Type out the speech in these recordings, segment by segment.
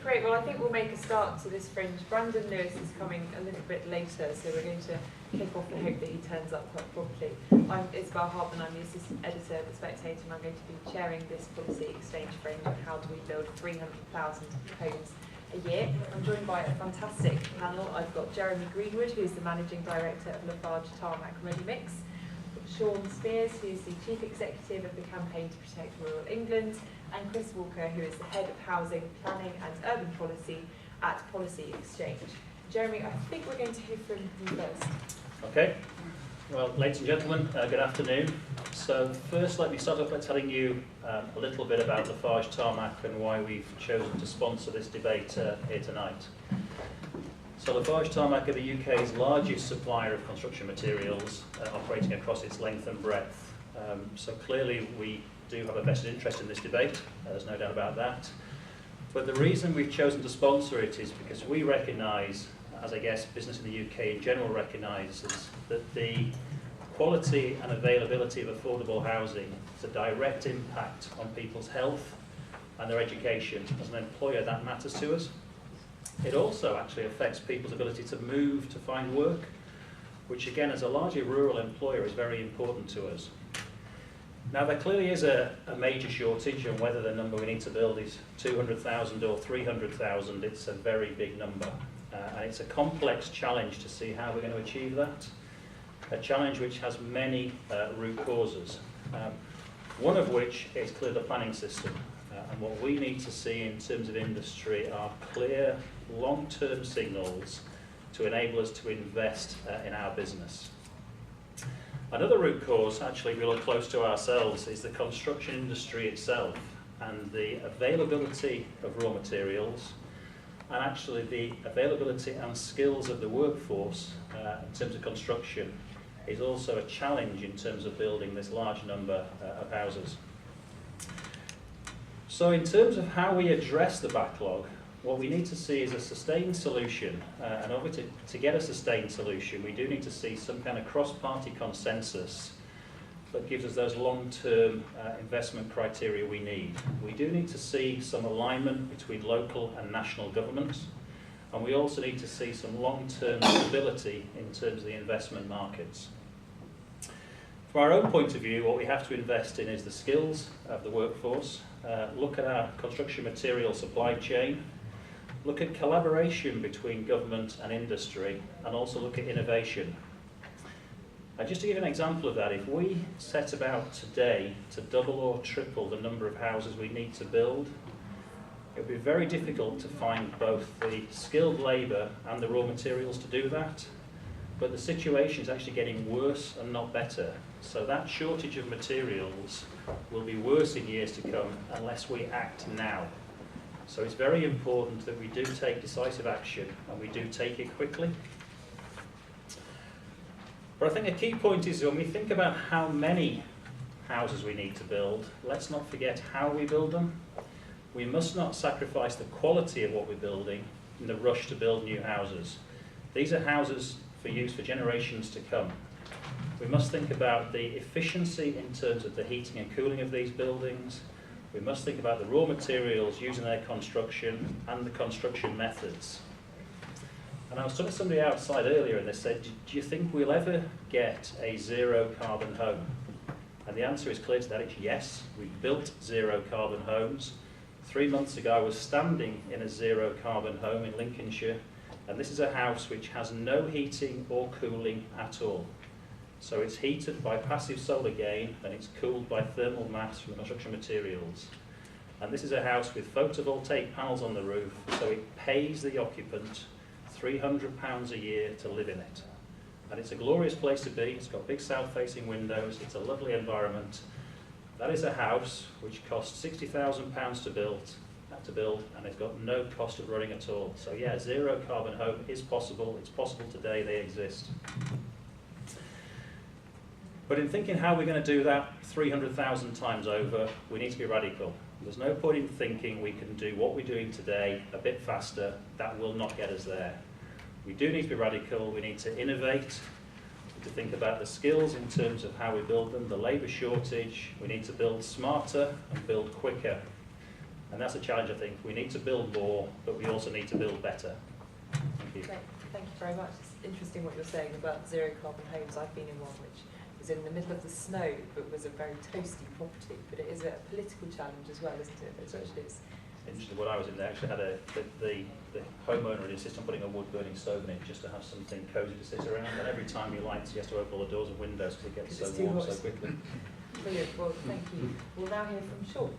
Great, well I think we'll make a start to this fringe. Brandon Lewis is coming a little bit later, so we're going to kick off and hope that he turns up quite properly. I'm Isabel Hardman, I'm the assistant editor of The Spectator, and I'm going to be chairing this policy exchange fringe on how do we build 300,000 homes a year. I'm joined by a fantastic panel. I've got Jeremy Greenwood, who's the managing director of Lafarge, Tarmac, Readymix. Shaun Spiers, who is the chief executive of the Campaign to Protect Rural England, and Chris Walker, who is the head of housing, planning and urban policy at Policy Exchange. Jeremy, I think we're going to hear from you first. Okay. Well, ladies and gentlemen, good afternoon. So first, let me start off by telling you a little bit about Lafarge Tarmac and why we've chosen to sponsor this debate here tonight. So Lafarge Tarmac are the UK's largest supplier of construction materials, operating across its length and breadth. So clearly we do have a vested interest in this debate, there's no doubt about that. But the reason we've chosen to sponsor it is because we recognise, as I guess business in the UK in general recognises, that the quality and availability of affordable housing has a direct impact on people's health and their education. As an employer, that matters to us. It also actually affects people's ability to move, to find work, which again, as a largely rural employer, is very important to us. Now, there clearly is a major shortage, and whether the number we need to build is 200,000 or 300,000, it's a very big number. And it's a complex challenge to see how we're going to achieve that. A challenge which has many root causes, one of which is clearly the planning system. And what we need to see in terms of industry are clear, long-term signals to enable us to invest in our business. Another root cause, actually, if we look close to ourselves, is the construction industry itself and the availability of raw materials, and actually the availability and skills of the workforce in terms of construction is also a challenge in terms of building this large number of houses. So in terms of how we address the backlog, what we need to see is a sustained solution, and obviously to get a sustained solution we do need to see some kind of cross-party consensus that gives us those long-term investment criteria we need. We do need to see some alignment between local and national governments, and we also need to see some long-term stability in terms of the investment markets. From our own point of view, what we have to invest in is the skills of the workforce, look at our construction material supply chain, look at collaboration between government and industry, and also look at innovation. And just to give an example of that, if we set about today to double or triple the number of houses we need to build, it would be very difficult to find both the skilled labour and the raw materials to do that. But the situation is actually getting worse and not better. So that shortage of materials will be worse in years to come unless we act now. So it's very important that we do take decisive action and we do take it quickly. But I think a key point is when we think about how many houses we need to build, let's not forget how we build them. We must not sacrifice the quality of what we're building in the rush to build new houses. These are houses for use for generations to come. We must think about the efficiency in terms of the heating and cooling of these buildings. We must think about the raw materials used in their construction and the construction methods. And I was talking to somebody outside earlier and they said, do you think we'll ever get a zero carbon home? And the answer is clear to that, it's yes. We've built zero carbon homes. 3 months ago I was standing in a zero carbon home in Lincolnshire, and this is a house which has no heating or cooling at all. So it's heated by passive solar gain and it's cooled by thermal mass from the construction materials. And this is a house with photovoltaic panels on the roof, so it pays the occupant £300 a year to live in it. And it's a glorious place to be, it's got big south-facing windows, it's a lovely environment. That is a house which cost £60,000 to build, and it's got no cost of running at all. So yeah, zero carbon home is possible, it's possible today, they exist. But in thinking how we're going to do that 300,000 times over, we need to be radical. There's no point in thinking we can do what we're doing today a bit faster. That will not get us there. We do need to be radical, we need to innovate, to think about the skills in terms of how we build them, the labour shortage, we need to build smarter and build quicker. And that's a challenge, I think. We need to build more, but we also need to build better. Thank you. Great. Thank you very much. It's interesting what you're saying about zero carbon homes. I've been in one which was in the middle of the snow, but was a very toasty property. But it is a political challenge as well, isn't it? It's Interesting. When I was in there, actually had the homeowner insisted on putting a wood burning stove in it just to have something cosy to sit around. And every time he lights, he has to open all the doors and windows because it gets so warm so quickly. Brilliant. Well, thank you. We'll now hear from Shaun.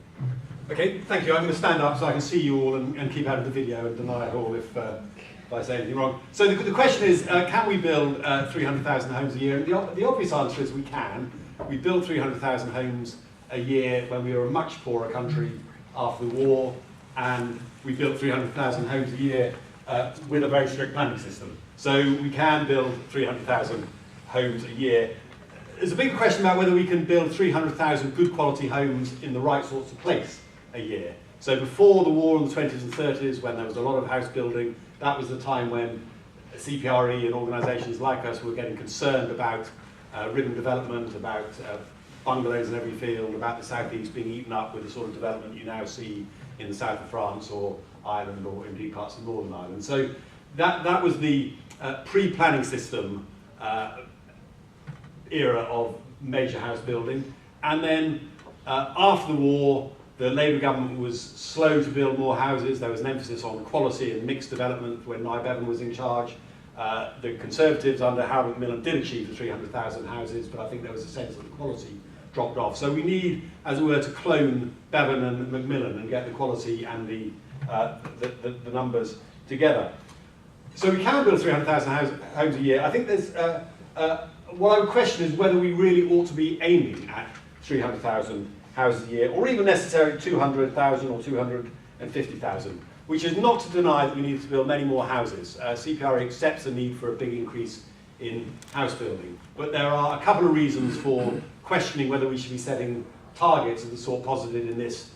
Okay, thank you. I'm going to stand up so I can see you all and keep out of the video and deny it all if I say anything wrong. So the question is, can we build 300,000 homes a year? And the obvious answer is we can. We built 300,000 homes a year when we were a much poorer country after the war, and we built 300,000 homes a year with a very strict planning system. So we can build 300,000 homes a year. There's a big question about whether we can build 300,000 good quality homes in the right sorts of place a year. So before the war in the 20s and 30s, when there was a lot of house building, that was the time when CPRE and organisations like us were getting concerned about ribbon development, about bungalows in every field, about the southeast being eaten up with the sort of development you now see in the south of France or Ireland or indeed parts of Northern Ireland. So that was the pre-planning system era of major house building. And then after the war, the Labour government was slow to build more houses. There was an emphasis on quality and mixed development when Nye Bevan was in charge. The Conservatives under Howard Macmillan did achieve the 300,000 houses, but I think there was a sense that the quality dropped off. So we need, as it were, to clone Bevan and Macmillan and get the quality and the numbers together. So we can build 300,000 homes a year. I think there's, what I would question is whether we really ought to be aiming at 300,000 houses a year, or even necessarily 200,000 or 250,000, which is not to deny that we need to build many more houses. CPRE accepts the need for a big increase in house building, but there are a couple of reasons for questioning whether we should be setting targets of the sort posited in this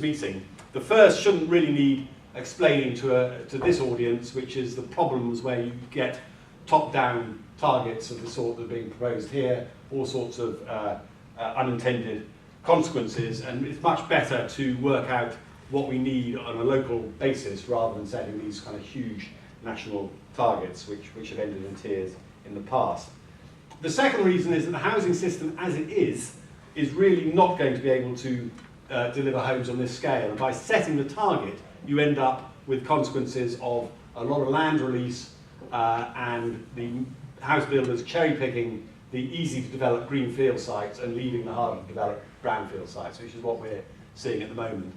meeting. The first shouldn't really need explaining to this audience, which is the problems where you get top-down targets of the sort that are being proposed here, all sorts of unintended consequences, and it's much better to work out what we need on a local basis rather than setting these kind of huge national targets which have ended in tears in the past. The second reason is that the housing system as it is really not going to be able to deliver homes on this scale, and by setting the target you end up with consequences of a lot of land release and the house builders cherry picking the easy to develop greenfield sites and leaving the harder to develop brownfield sites, which is what we're seeing at the moment.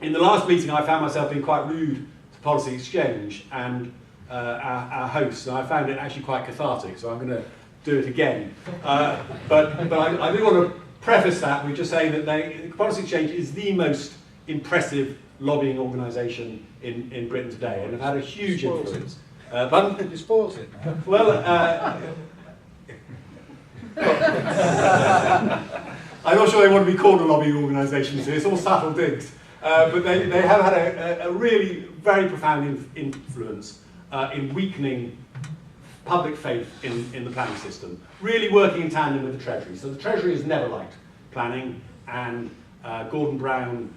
In the last meeting I found myself being quite rude to Policy Exchange and our hosts, and I found it actually quite cathartic, so I'm going to do it again. But I do want to preface that with just saying that Policy Exchange is the most impressive lobbying organisation in Britain today, and have had a huge influence. But you spoiled it. Well, I'm not sure they want to be called a lobbying organisation, so it's all subtle digs. But they have had a really very profound influence in weakening public faith in the planning system, really working in tandem with the Treasury. So the Treasury has never liked planning, and Gordon Brown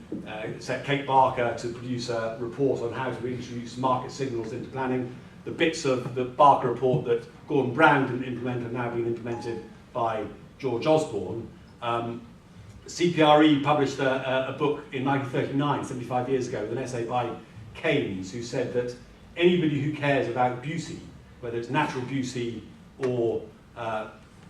set Kate Barker to produce a report on how to introduce market signals into planning. The bits of the Barker report that Gordon Brown didn't implement have now been implemented by George Osborne. CPRE published a book in 1939, 75 years ago, with an essay by Keynes, who said that anybody who cares about beauty, whether it's natural beauty or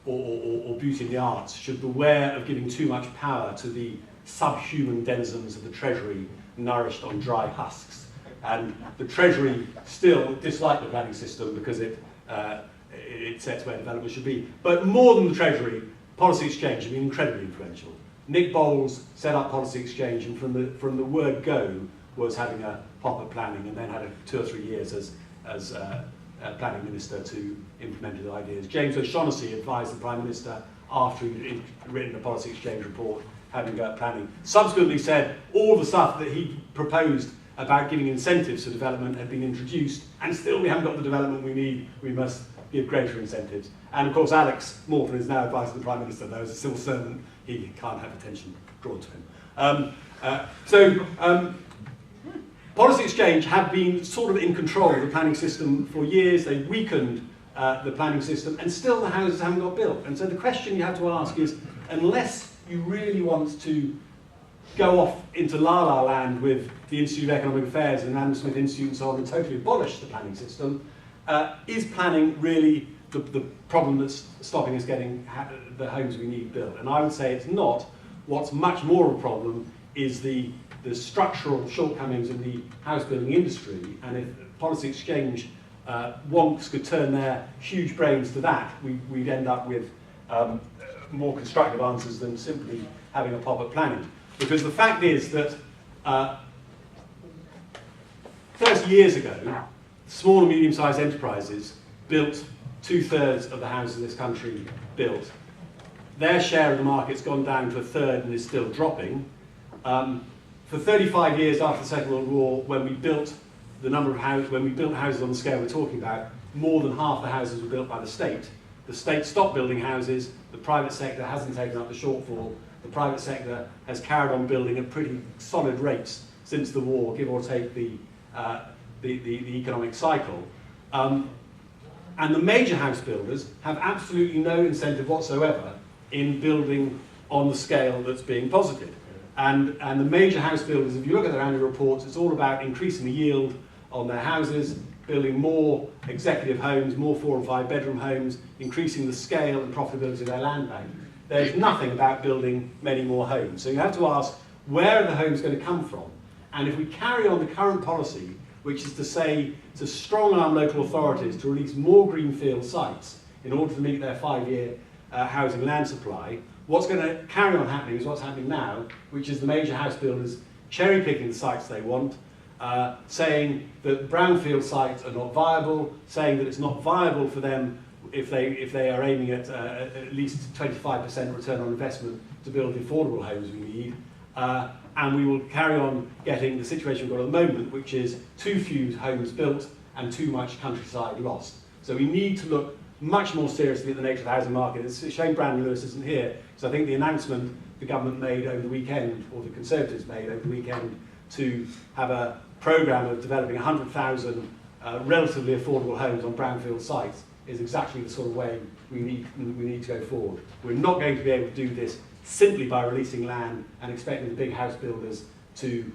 beauty in the arts, should beware of giving too much power to the subhuman denizens of the Treasury nourished on dry husks. And the Treasury still dislike the planning system because it sets where development should be. But more than the Treasury, Policy Exchange has been incredibly influential. Nick Bowles set up Policy Exchange, and from the word go was having a pop at planning, and then had 2 or 3 years as planning minister to implement his ideas. James O'Shaughnessy advised the Prime Minister after he'd written a Policy Exchange report having go at planning. Subsequently said all the stuff that he proposed about giving incentives for development had been introduced, and still we haven't got the development we need. We must give greater incentives. And of course, Alex Morton is now advisor to the Prime Minister. Though as a civil servant, he can't have attention drawn to him. Policy Exchange have been sort of in control of the planning system for years. They weakened the planning system, and still the houses haven't got built. And so the question you have to ask is, unless you really want to go off into la-la land with the Institute of Economic Affairs and Adam Smith Institute and so on and totally abolish the planning system, is planning really the problem that's stopping us getting the homes we need built? And I would say it's not. What's much more of a problem is the structural shortcomings in the house building industry, and if Policy Exchange wonks could turn their huge brains to that, we'd end up with more constructive answers than simply having a pop at planning. Because the fact is that 30 years ago, small and medium-sized enterprises built 2/3 of the houses in this country built. Their share of the market's gone down to 1/3 and is still dropping. For 35 years after the Second World War, when we built the number of houses, when we built houses on the scale we're talking about, more than half the houses were built by the state. The state stopped building houses, the private sector hasn't taken up the shortfall, the private sector has carried on building at pretty solid rates since the war, give or take the economic cycle. And the major house builders have absolutely no incentive whatsoever in building on the scale that's being posited. And the major house builders, if you look at their annual reports, it's all about increasing the yield on their houses, building more executive homes, more 4 and 5 bedroom homes, increasing the scale and profitability of their land bank. There's nothing about building many more homes. So you have to ask, where are the homes going to come from? And if we carry on the current policy, which is to say to strong-arm local authorities to release more greenfield sites in order to meet their 5-year housing land supply, what's going to carry on happening is what's happening now, which is the major house builders cherry-picking the sites they want, saying that brownfield sites are not viable, saying that it's not viable for them if they are aiming at least 25% return on investment to build the affordable homes we need. And we will carry on getting the situation we've got at the moment, which is too few homes built and too much countryside lost. So we need to look much more seriously at the nature of the housing market. It's a shame Brandon Lewis isn't here, because I think the announcement the government made over the weekend, or the Conservatives made over the weekend, to have a programme of developing 100,000 relatively affordable homes on brownfield sites is exactly the sort of way we need to go forward. We're not going to be able to do this simply by releasing land and expecting the big house builders to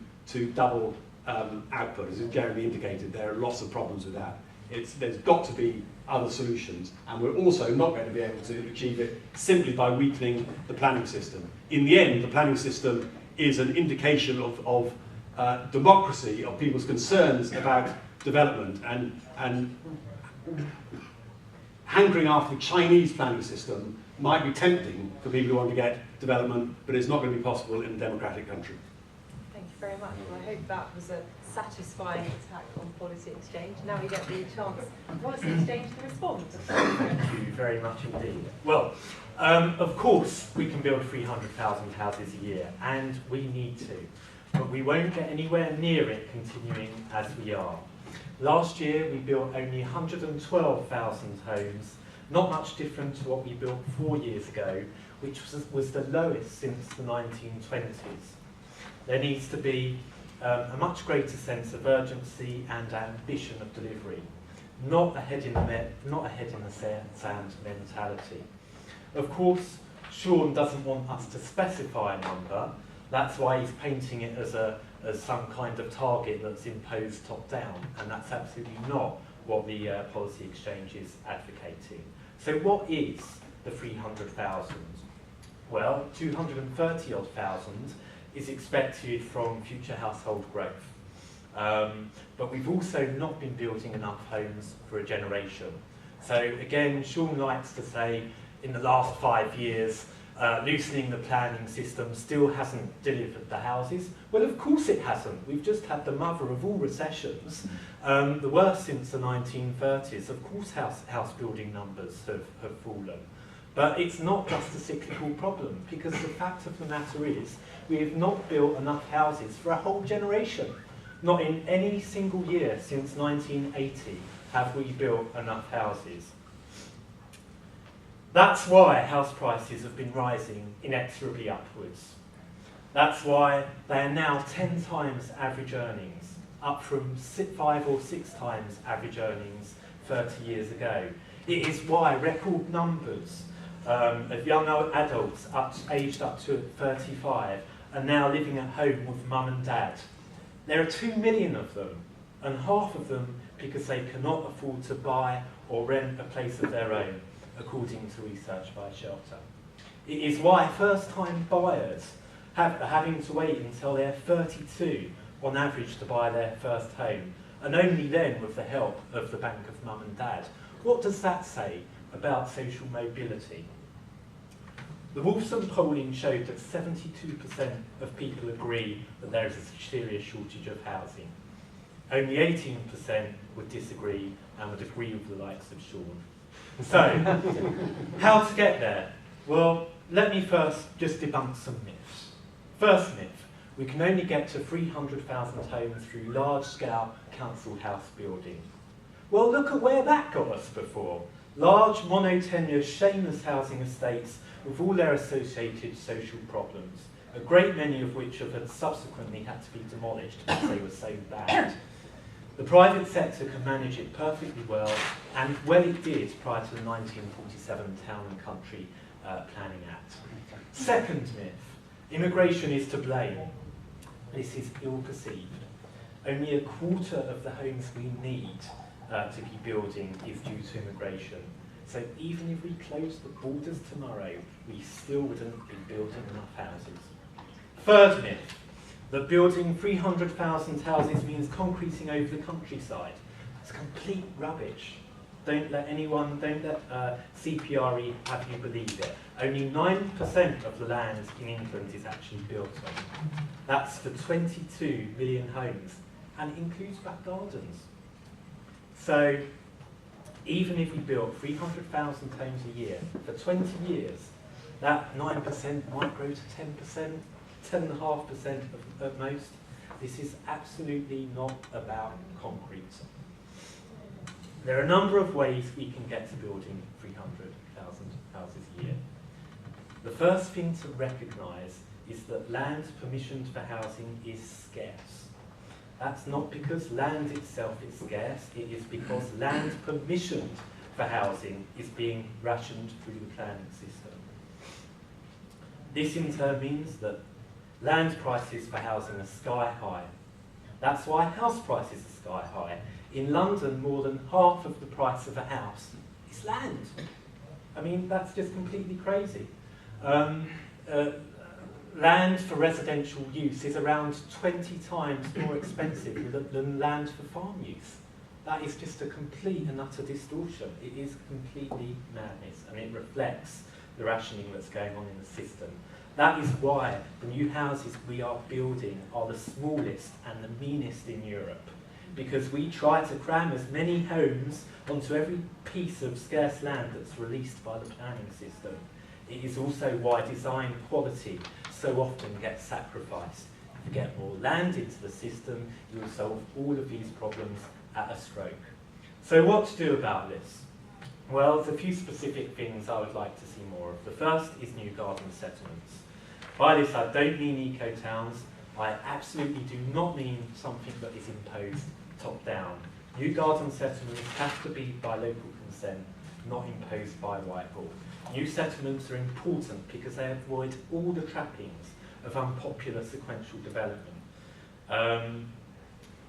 double output. As Jeremy indicated, there are lots of problems with that. There's got to be other solutions, and we're also not going to be able to achieve it simply by weakening the planning system. In the end, the planning system is an indication of democracy, of people's concerns about development, and hankering after the Chinese planning system might be tempting for people who want to get development, but it's not going to be possible in a democratic country. Thank you very much. Well, I hope that was a satisfying attack on Policy Exchange. Now we get the chance of Policy Exchange to respond. Thank you very much indeed. Well, of course we can build 300,000 houses a year, and we need to, but we won't get anywhere near it continuing as we are. Last year we built only 112,000 homes, not much different to what we built 4 years ago, which was the lowest since the 1920s. There needs to be a much greater sense of urgency and ambition of delivery, not a head in the sand mentality. Of course, Shaun doesn't want us to specify a number. That's why he's painting it as some kind of target that's imposed top down, and that's absolutely not what the Policy Exchange is advocating. So what is the 300,000? Well, 230-odd thousand is expected from future household growth. But we've also not been building enough homes for a generation. So again, Shaun likes to say, in the last 5 years, loosening the planning system still hasn't delivered the houses. Well, of course it hasn't. We've just had the mother of all recessions, the worst since the 1930s. Of course house building numbers have fallen. But it's not just a cyclical problem, because the fact of the matter is we have not built enough houses for a whole generation. Not in any single year since 1980 have we built enough houses. That's why house prices have been rising inexorably upwards. That's why they are now 10 times average earnings, up from 5 or 6 times average earnings 30 years ago. It is why record numbers of young adults aged up to 35 are now living at home with mum and dad. There are 2 million of them, and half of them because they cannot afford to buy or rent a place of their own, according to research by Shelter. It is why first-time buyers are having to wait until they're 32 on average to buy their first home, and only then with the help of the bank of mum and dad. What does that say about social mobility? The Wolfson polling showed that 72% of people agree that there is a serious shortage of housing. Only 18% would disagree and would agree with the likes of Shaun. So, how to get there? Well, let me first just debunk some myths. First myth, we can only get to 300,000 homes through large-scale council house building. Well, look at where that got us before. Large, monotenure, shameless housing estates with all their associated social problems, a great many of which have subsequently had to be demolished because they were so bad. The private sector can manage it perfectly well, and well it did prior to the 1947 Town and Country Planning Act. Second myth, immigration is to blame. This is ill-perceived. Only a quarter of the homes we need to be building is due to immigration. So even if we close the borders tomorrow, we still wouldn't be building enough houses. Third myth, that building 300,000 houses means concreting over the countryside. It's complete rubbish. Don't let CPRE have you believe it. Only 9% of the land in England is actually built on. That's for 22 million homes, and it includes back gardens. So, even if we built 300,000 homes a year for 20 years, that 9% might grow to 10%, 10.5% at most. This is absolutely not about concrete. There are a number of ways we can get to building 300,000 houses a year. The first thing to recognise is that land permissioned for housing is scarce. That's not because land itself is scarce, it is because land permissioned for housing is being rationed through the planning system. This in turn means that land prices for housing are sky high. That's why house prices are sky high. In London, more than half of the price of a house is land. I mean, that's just completely crazy. Land for residential use is around 20 times more expensive than land for farm use. That is just a complete and utter distortion. It is completely madness, and it reflects the rationing that's going on in the system. That is why the new houses we are building are the smallest and the meanest in Europe, because we try to cram as many homes onto every piece of scarce land that's released by the planning system. It is also why design quality so often gets sacrificed. If you get more land into the system, you will solve all of these problems at a stroke. So what to do about this? Well, there's a few specific things I would like to see more of. The first is new garden settlements. By this I don't mean eco-towns. I absolutely do not mean something that is imposed top-down. New garden settlements have to be by local consent, not imposed by Whitehall. New settlements are important because they avoid all the trappings of unpopular sequential development.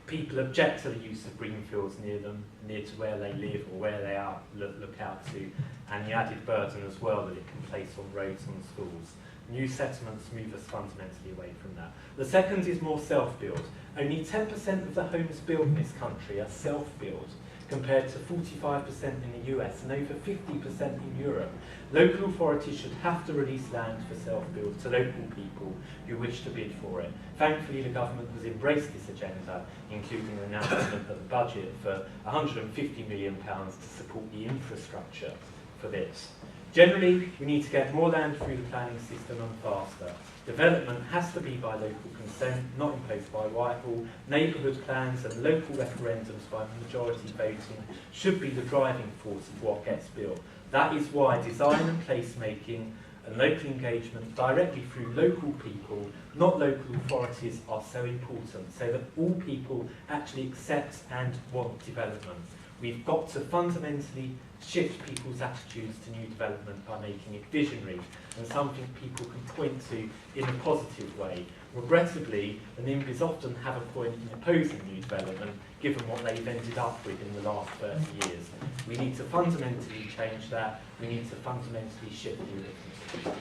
People object to the use of greenfields near them, near to where they live or where they are, look out to, and the added burden as well that it can place on roads and schools. New settlements move us fundamentally away from that. The second is more self-build. Only 10% of the homes built in this country are self-build, compared to 45% in the US and over 50% in Europe. Local authorities should have to release land for self-build to local people who wish to bid for it. Thankfully, the government has embraced this agenda, including an announcement of the budget for £150 million to support the infrastructure for this. Generally, we need to get more land through the planning system and faster. Development has to be by local consent, not imposed by Whitehall. Neighbourhood plans and local referendums by majority voting should be the driving force of what gets built. That is why design and placemaking and local engagement directly through local people, not local authorities, are so important, so that all people actually accept and want development. We've got to fundamentally shift people's attitudes to new development by making it visionary and something people can point to in a positive way. Regrettably, the NIMBYs often have a point in opposing new development, given what they've ended up with in the last 30 years. We need to fundamentally change that. We need to fundamentally shift the rhythm.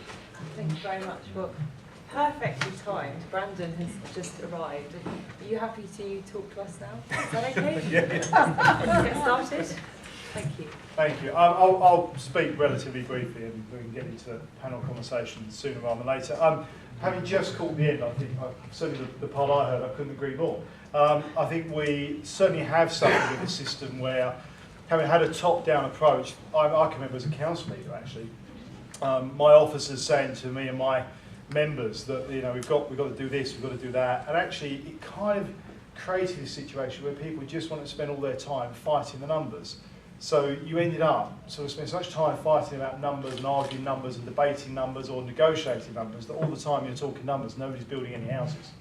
Thank you very much. Well, perfectly timed. Brandon has just arrived. Are you happy to talk to us now? Is that okay? Yeah. Get started. Thank you. Thank you. I'll speak relatively briefly and we can get into the panel conversation sooner rather than later. Having just caught the end, I think, certainly the part I heard, I couldn't agree more. I think we certainly have something in the system where, having had a top-down approach, I can remember as a council leader actually, my officers saying to me and my members that we've got to do this, we've got to do that, and actually it kind of created a situation where people just want to spend all their time fighting the numbers. So you ended up sort of spending so much time fighting about numbers and arguing numbers and debating numbers or negotiating numbers that all the time you're talking numbers, nobody's building any houses.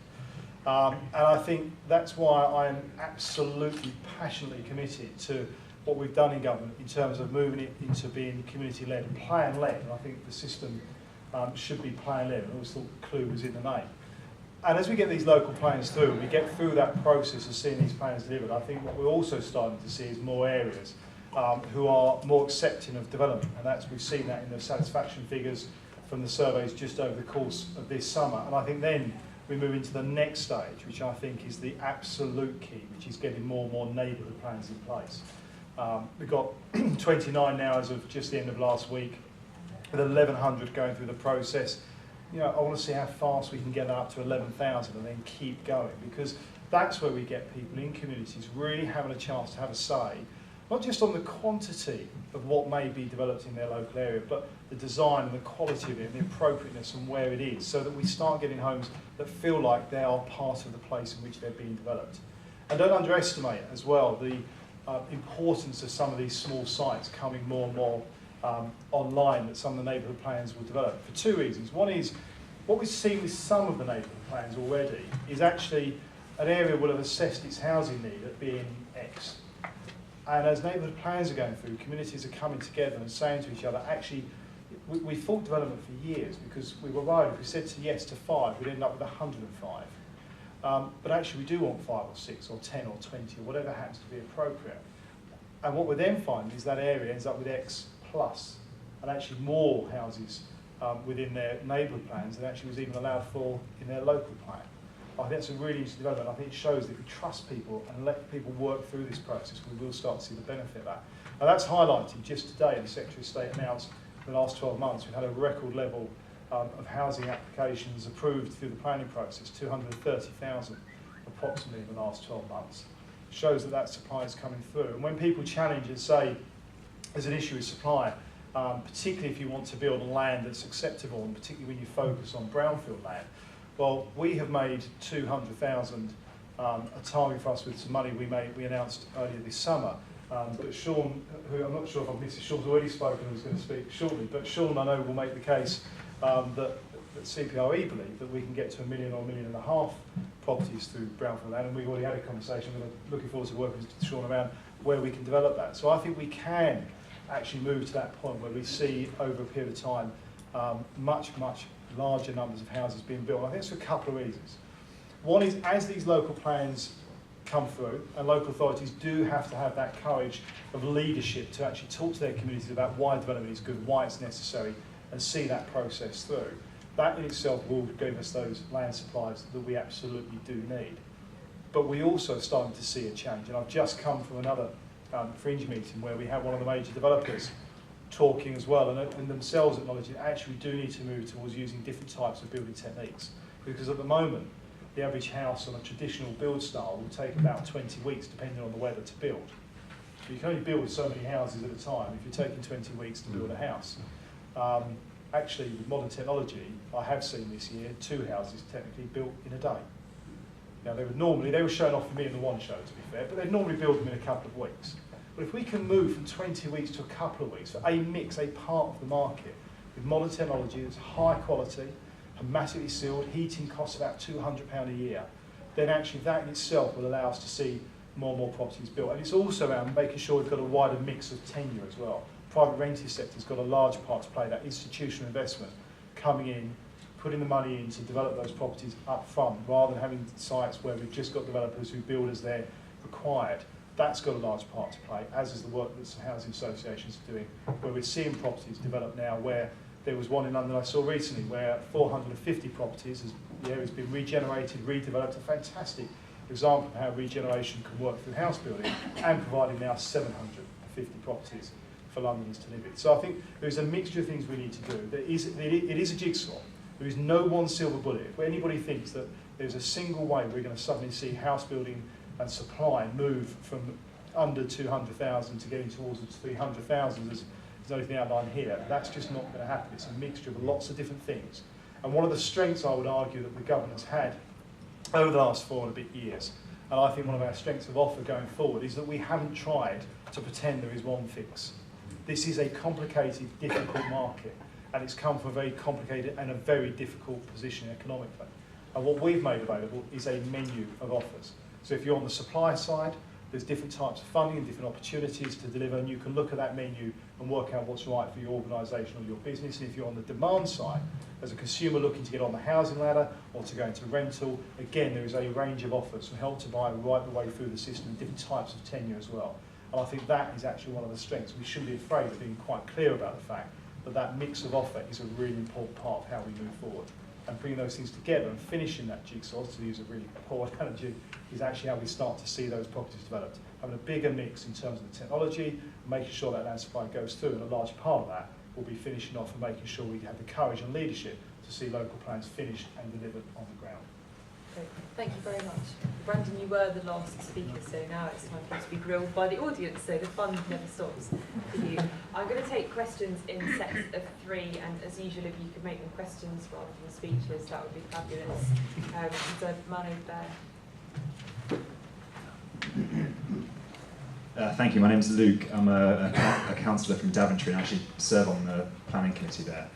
And I think that's why I'm absolutely passionately committed to what we've done in government in terms of moving it into being community-led and plan-led. And I think the system should be plan-led. I always thought the clue was in the name. And as we get these local plans through, we get through that process of seeing these plans delivered, I think what we're also starting to see is more areas who are more accepting of development. And we've seen that in the satisfaction figures from the surveys just over the course of this summer. And I think then we move into the next stage, which I think is the absolute key, which is getting more and more neighbourhood plans in place. We've got 29 now as of just the end of last week, with 1,100 going through the process. I want to see how fast we can get that up to 11,000 and then keep going, because that's where we get people in communities really having a chance to have a say, not just on the quantity of what may be developed in their local area, but the design and the quality of it and the appropriateness and where it is, so that we start getting homes that feel like they are part of the place in which they're being developed. And don't underestimate as well the importance of some of these small sites coming more and more online, that some of the neighbourhood plans will develop for two reasons. One is, what we've seen with some of the neighbourhood plans already is actually an area will have assessed its housing need at being X. And as neighbourhood plans are going through, communities are coming together and saying to each other, actually, we thought development for years because we were right. If we said yes to 5, we'd end up with 105. But actually, we do want 5 or 6 or 10 or 20 or whatever happens to be appropriate. And what we then find is that area ends up with X plus, and actually more houses within their neighbourhood plans than actually was even allowed for in their local plan. I think that's a really interesting development. I think it shows that if we trust people and let people work through this process, we will start to see the benefit of that. Now that's highlighted just today. The Secretary of State announced in the last 12 months we've had a record level of housing applications approved through the planning process, 230,000 approximately in the last 12 months. Shows that supply is coming through. And when people challenge and say there's an issue with supply, particularly if you want to build on land that's acceptable, and particularly when you focus on brownfield land, well, we have made 200,000 a target for us with some money we announced earlier this summer. But Shaun, who I'm not sure if I've missed, Shaun's already spoken and was going to speak shortly, but Shaun, I know, will make the case that CPRE believe that we can get to 1 million or 1.5 million properties through brownfield land, and we've already had a conversation. We're looking forward to working with Shaun around where we can develop that. So I think we can actually move to that point where we see over a period of time much larger numbers of houses being built. And I think it's for a couple of reasons. One is, as these local plans come through, and local authorities do have to have that courage of leadership to actually talk to their communities about why development is good, why it's necessary, and see that process through. That in itself will give us those land supplies that we absolutely do need. But we also are starting to see a change, and I've just come from another fringe meeting where we had one of the major developers talking as well, and themselves acknowledging actually we do need to move towards using different types of building techniques, because at the moment the average house on a traditional build style will take about 20 weeks depending on the weather to build. So you can only build so many houses at a time if you're taking 20 weeks to build a house. Actually, with modern technology, I have seen this year 2 houses technically built in a day. Now, they were shown off for me in the one show, to be fair, but they'd normally build them in a couple of weeks. But if we can move from 20 weeks to a couple of weeks for a mix, a part of the market, with modern technology that's high quality, hermetically sealed, heating costs about £200 a year, then actually that in itself will allow us to see more and more properties built. And it's also around making sure we've got a wider mix of tenure as well. Private rented sector's got a large part to play, that institutional investment coming in, putting the money in to develop those properties up front, rather than having sites where we've just got developers who build as they're required. That's got a large part to play, as is the work that some housing associations are doing, where we're seeing properties develop now, where there was one in London I saw recently where 450 properties, the area's been regenerated, redeveloped, a fantastic example of how regeneration can work through house building, and providing now 750 properties for Londoners to live in. So I think there's a mixture of things we need to do. It is a jigsaw. There is no one silver bullet. If anybody thinks that there's a single way we're going to suddenly see house building and supply move from under 200,000 to getting towards the 300,000, as only thing outlined here, that's just not going to happen. It's a mixture of lots of different things. And one of the strengths, I would argue, that the government's had over the last 4 and a bit years, and I think one of our strengths of offer going forward, is that we haven't tried to pretend there is one fix. This is a complicated, difficult market, and it's come from a very complicated and a very difficult position economically. And what we've made available is a menu of offers. So if you're on the supply side, there's different types of funding and different opportunities to deliver, and you can look at that menu and work out what's right for your organisation or your business. And if you're on the demand side, as a consumer looking to get on the housing ladder or to go into rental, again, there is a range of offers from Help to Buy right the way through the system, and different types of tenure as well. And I think that is actually one of the strengths. We shouldn't be afraid of being quite clear about the fact that that mix of offer is a really important part of how we move forward. And bringing those things together and finishing that jigsaw, to use a really poor analogy, is actually how we start to see those properties developed. Having a bigger mix in terms of the technology, making sure that land supply goes through, and a large part of that will be finishing off and making sure we have the courage and leadership to see local plans finished and delivered on the ground. Great. Thank you very much. Brandon, you were the last speaker, so now it's time for you to be grilled by the audience, so the fun never stops for you. I'm going to take questions in sets of 3, and as usual, if you could make them questions rather than speeches, that would be fabulous. So, man over there. Thank you. My name is Luke. I'm a councillor from Daventry and actually serve on the planning committee there.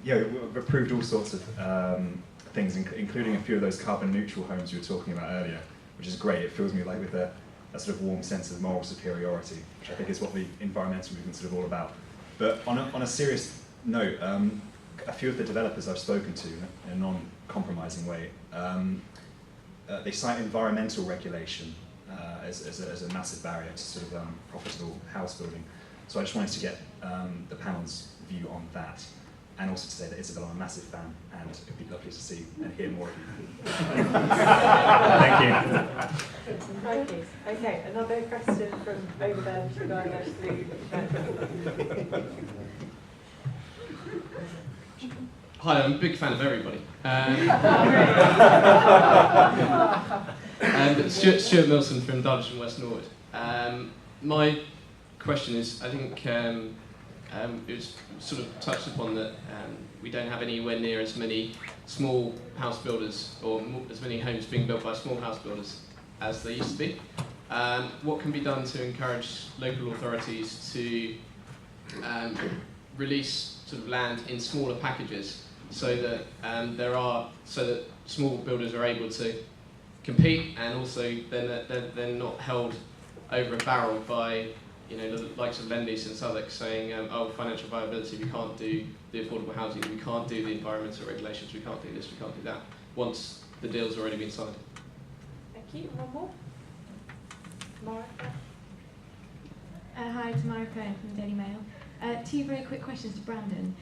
Yeah, we've approved all sorts of things, including a few of those carbon neutral homes you were talking about earlier, which is great. It fills me like with a sort of warm sense of moral superiority, which I think is what the environmental movement's sort of all about. But on a serious note, a few of the developers I've spoken to in a non-compromising way, they cite environmental regulation as a massive barrier to sort of profitable house building. So I just wanted to get the panel's view on that, and also to say that Isabel, I'm a massive fan, and it'd be lovely to see and hear more of you. Thank you. Okay, another question from over there to the guy next to you. Hi, I'm a big fan of everybody. Stuart Milson from Dulwich and West Norwood. My question is, I think it was sort of touched upon that we don't have anywhere near as many small house builders, or as many homes being built by small house builders as there used to be. What can be done to encourage local authorities to release sort of land in smaller packages, so that so that small builders are able to compete, and also they're not held over a barrel by the likes of Lendlease and Southwark saying, oh, financial viability, we can't do the affordable housing, we can't do the environmental regulations, we can't do this, we can't do that, once the deal's already been signed. Thank you. One more. Tamara. Hi, Tamara Cohen from Daily Mail. 2 very quick questions to Brandon.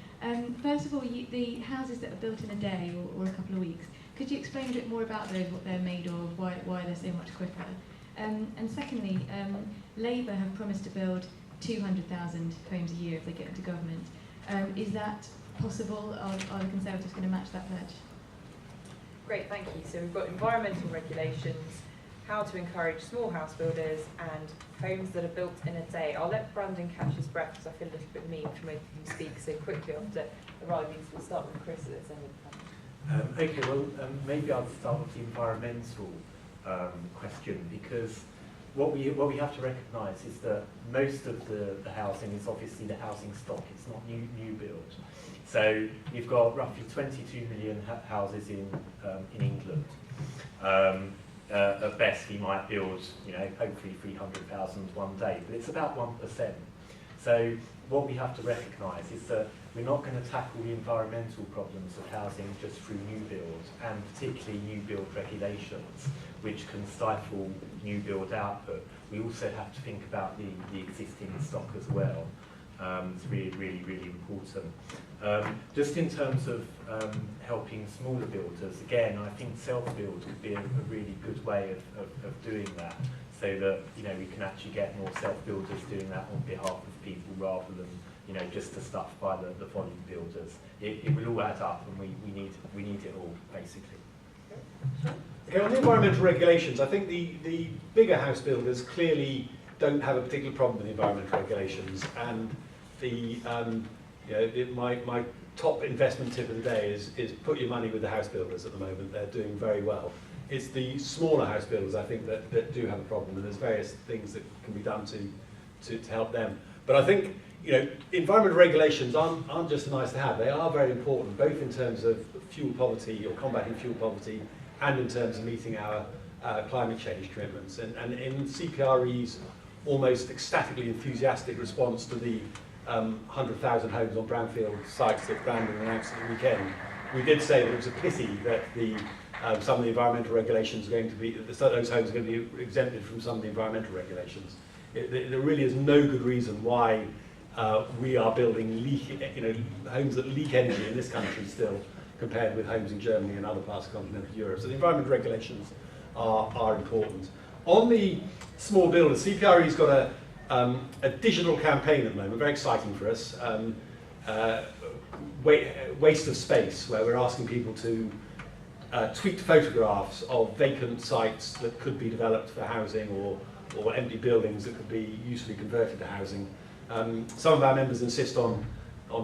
First of all, the houses that are built in a day or a couple of weeks, could you explain a bit more about those, what they're made of, why they're so much quicker? And secondly, Labour have promised to build 200,000 homes a year if they get into government. Is that possible? Are the Conservatives going to match that pledge? Great, thank you. So we've got environmental regulations, how to encourage small house builders, and homes that are built in a day. I'll let Brandon catch his breath because I feel a little bit mean for making speak so quickly after arriving. So we'll start with Chris at this end of the panel. Okay, well, maybe I'll start with the environmental question, because what we have to recognise is that most of the housing is obviously the housing stock. It's not new build. So you've got roughly 22 million houses in England. At best, we might build, hopefully 300,000 one day, but it's about 1%. So what we have to recognise is that we're not going to tackle the environmental problems of housing just through new builds, and particularly new build regulations, which can stifle new build output. We also have to think about the existing stock as well. It's really important. Just in terms of helping smaller builders, again, I think self-build could be a really good way of doing that, so that we can actually get more self-builders doing that on behalf of people rather than just the stuff by the volume builders. It will all add up, and we need it all, basically. Okay, on the environmental regulations, I think the bigger house builders clearly don't have a particular problem with the environmental regulations, and my top investment tip of the day is put your money with the house builders at the moment. They're doing very well. It's the smaller house builders, I think, that do have a problem, and there's various things that can be done to help them. But I think environmental regulations aren't just nice to have. They are very important, both in terms of fuel poverty or combating fuel poverty, and in terms of meeting our climate change commitments. And in CPRE's almost ecstatically enthusiastic response to the 100,000 homes on brownfield sites that Brandon announced at the weekend, we did say that it was a pity that some of the environmental regulations are going to be, those homes are going to be exempted from some of the environmental regulations. There really is no good reason why we are building homes that leak energy in this country still, compared with homes in Germany and other parts of continental Europe. So the environmental regulations are important. On the small builders, CPRE's got a digital campaign at the moment, very exciting for us, waste of space, where we're asking people to tweet photographs of vacant sites that could be developed for housing, or empty buildings that could be usefully converted to housing. Some of our members insist on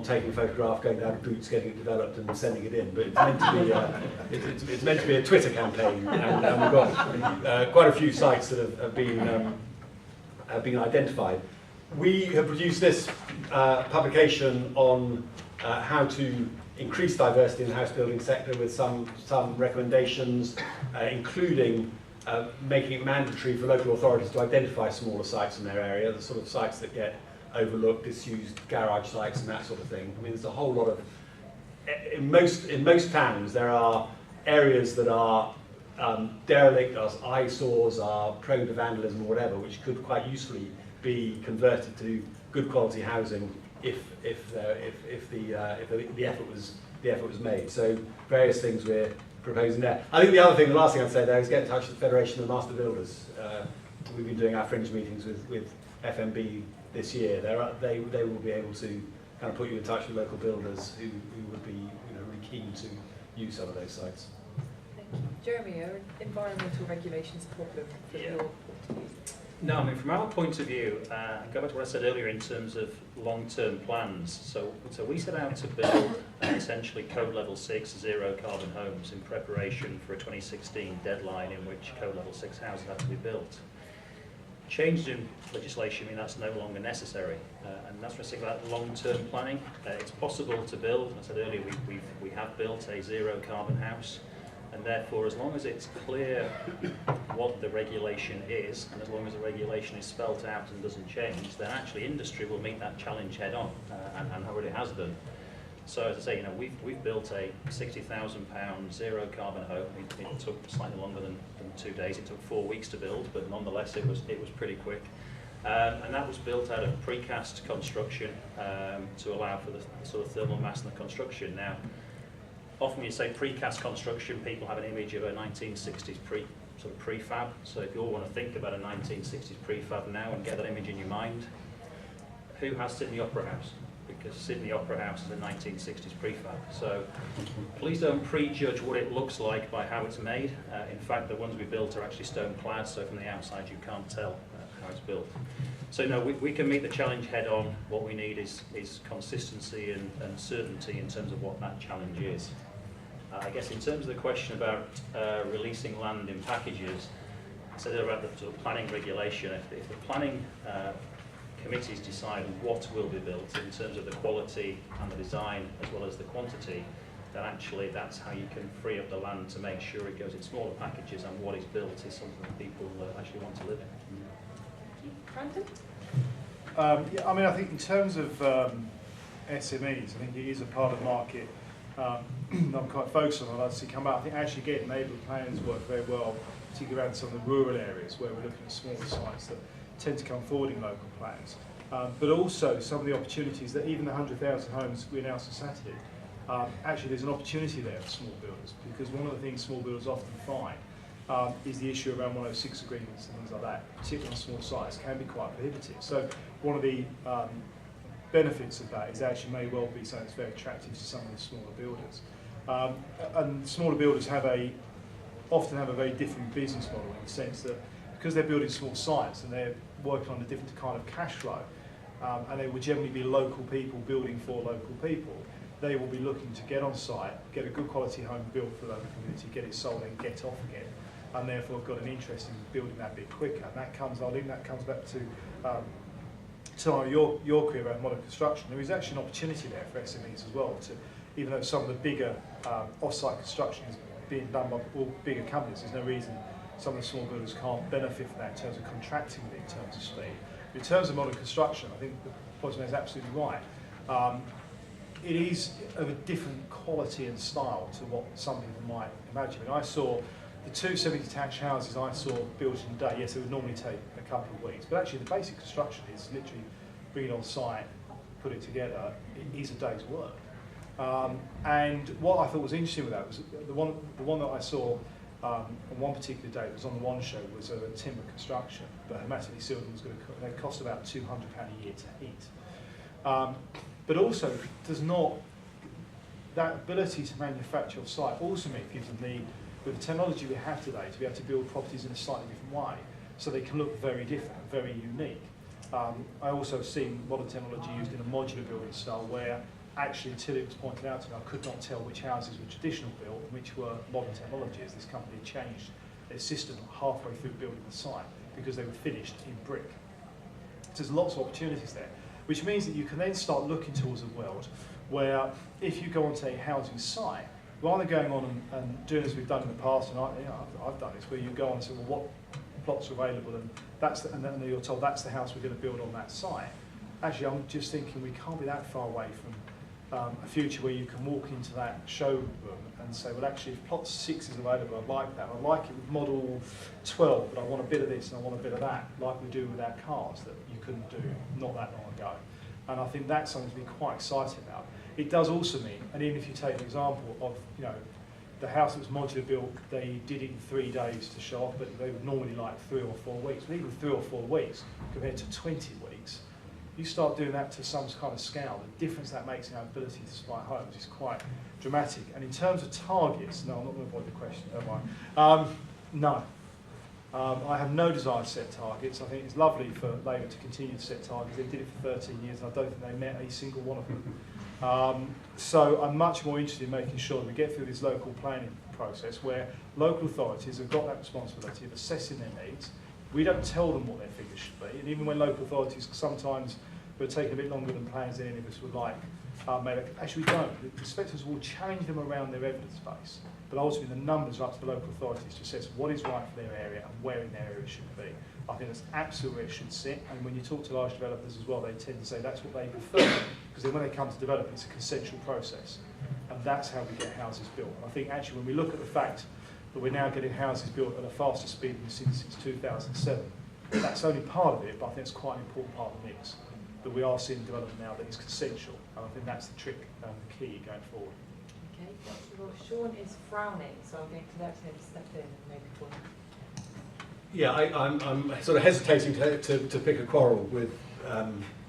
taking a photograph, going down to Boots, getting it developed and sending it in, but it's meant to be it's meant to be a Twitter campaign, and we've got quite a few sites that have been identified. We have produced this publication on how to increase diversity in the house building sector, with some recommendations, including making it mandatory for local authorities to identify smaller sites in their area, the sort of sites that get overlooked, disused garage sites and that sort of thing. I mean, there's a whole lot of, in most towns there are areas that are derelict, as eyesores, are prone to vandalism or whatever, which could quite usefully be converted to good quality housing if the effort was made. So various things we're proposing there. I think the last thing I'd say there is get in touch with the Federation of Master Builders. We've been doing our fringe meetings with FMB this year. They will be able to kind of put you in touch with local builders who would be really keen to use some of those sites. Thank you. Jeremy, are environmental regulations a problem from your point of view? No, I mean, from our point of view, go back to what I said earlier in terms of long-term plans. So we set out to build essentially code level 6 zero carbon homes in preparation for a 2016 deadline in which code level 6 houses had to be built. Changes in legislation mean that's no longer necessary, and that's what I think about long-term planning. It's possible to build. I said earlier, we have built a zero carbon house, and therefore, as long as it's clear what the regulation is, and as long as the regulation is spelt out and doesn't change, then actually industry will meet that challenge head on, and already has done. So as I say, we've built a £60,000 zero carbon home. It took slightly longer than 2 days. It took 4 weeks to build, but nonetheless it was pretty quick. And that was built out of precast construction to allow for the sort of thermal mass in the construction. Now, often when you say precast construction, people have an image of a 1960s prefab. So if you all want to think about a 1960s prefab now and get that image in your mind, who has Sydney Opera House? Because Sydney Opera House is a 1960s prefab. So please don't prejudge what it looks like by how it's made. In fact, the ones we built are actually stone clad, so from the outside you can't tell how it's built. So no, we can meet the challenge head on. What we need is consistency and certainty in terms of what that challenge is. I guess in terms of the question about releasing land in packages, I said about the sort of planning regulation. If the planning committees decide what will be built in terms of the quality and the design as well as the quantity, then actually that's how you can free up the land to make sure it goes in smaller packages and what is built is something that people actually want to live in. Brandon? Yeah, I mean, I think in terms of SMEs, I think it is a part of the market I'm quite focused on. I'd like to see come out. I think actually getting neighbourhood plans work very well, particularly around some of the rural areas where we're looking at smaller sites that tend to come forward in local plans. But also some of the opportunities that even the 100,000 homes we announced on Saturday, actually there's an opportunity there for small builders, because one of the things small builders often find is the issue around 106 agreements and things like that, particularly on small sites, can be quite prohibitive. So one of the benefits of that is actually may well be something that's very attractive to some of the smaller builders. And smaller builders often have a very different business model in the sense that because they're building small sites and they're working on a different kind of cash flow, and they will generally be local people building for local people, they will be looking to get on site, get a good quality home built for the local community, get it sold and get off again, and therefore have got an interest in building that bit quicker. And that comes, I think that comes back to your query about modern construction. There is actually an opportunity there for SMEs as well, to, even though some of the bigger off-site construction is being done by all bigger companies, there's no reason some of the small builders can't benefit from that in terms of contracting with it, in terms of speed. In terms of modern construction, I think the point is absolutely right. It is of a different quality and style to what some people might imagine. I mean, I saw the 2 semi-detached houses I saw built in a day. Yes, it would normally take a couple of weeks, but actually the basic construction is literally bring it on site, put it together. It is a day's work. And what I thought was interesting with that was the one that I saw on one particular day, it was on the one show, was a timber construction, but hermetically sealed was going to cost about £200 a year to heat. But also does not, that ability to manufacture off site also gives them with the technology we have today, to be able to build properties in a slightly different way, so they can look very different, very unique. I also have seen modern technology used in a modular building style where actually, until it was pointed out to me, I could not tell which houses were traditional built and which were modern technology, as this company had changed their system halfway through building the site because they were finished in brick. So there's lots of opportunities there, which means that you can then start looking towards a world where if you go onto a housing site, rather than going on and doing as we've done in the past, and I've done this, where you go on and say, well, what plots are available, and then you're told that's the house we're going to build on that site. Actually, I'm just thinking we can't be that far away from a future where you can walk into that showroom and say, well, actually, if plot 6 is available, I'd like that. I'd like it with model 12, but I want a bit of this and I want a bit of that, like we do with our cars that you couldn't do not that long ago. And I think that's something to be quite excited about. It does also mean, and even if you take an example of, the house that was modular built, they did it in 3 days to show off, but they would normally like 3 or 4 weeks. But even 3 or 4 weeks compared to 20 weeks, you start doing that to some kind of scale, the difference that makes in our ability to supply homes is quite dramatic. And in terms of targets, no, I'm not going to avoid the question, am I? No. I have no desire to set targets. I think it's lovely for Labour to continue to set targets. They did it for 13 years, and I don't think they met a single one of them. So I'm much more interested in making sure that we get through this local planning process where local authorities have got that responsibility of assessing their needs. We don't tell them what their figures should be, and even when local authorities sometimes we're taking a bit longer than plans than any of us would like, actually we don't. The inspectors will challenge them around their evidence base, but ultimately the numbers are up to the local authorities to assess what is right for their area and where in their area it should be. I think that's absolutely where it should sit, and when you talk to large developers as well, they tend to say that's what they prefer, because then when they come to develop, it's a consensual process, and that's how we get houses built. And I think actually when we look at the fact that we're now getting houses built at a faster speed than since 2007, that's only part of it, but I think it's quite an important part of the mix, that we are seeing development now that is consensual, and I think that's the trick and the key going forward. Okay, well, Shaun is frowning, so I'm going to let him step in and make a point. Yeah, I'm sort of hesitating to pick a quarrel with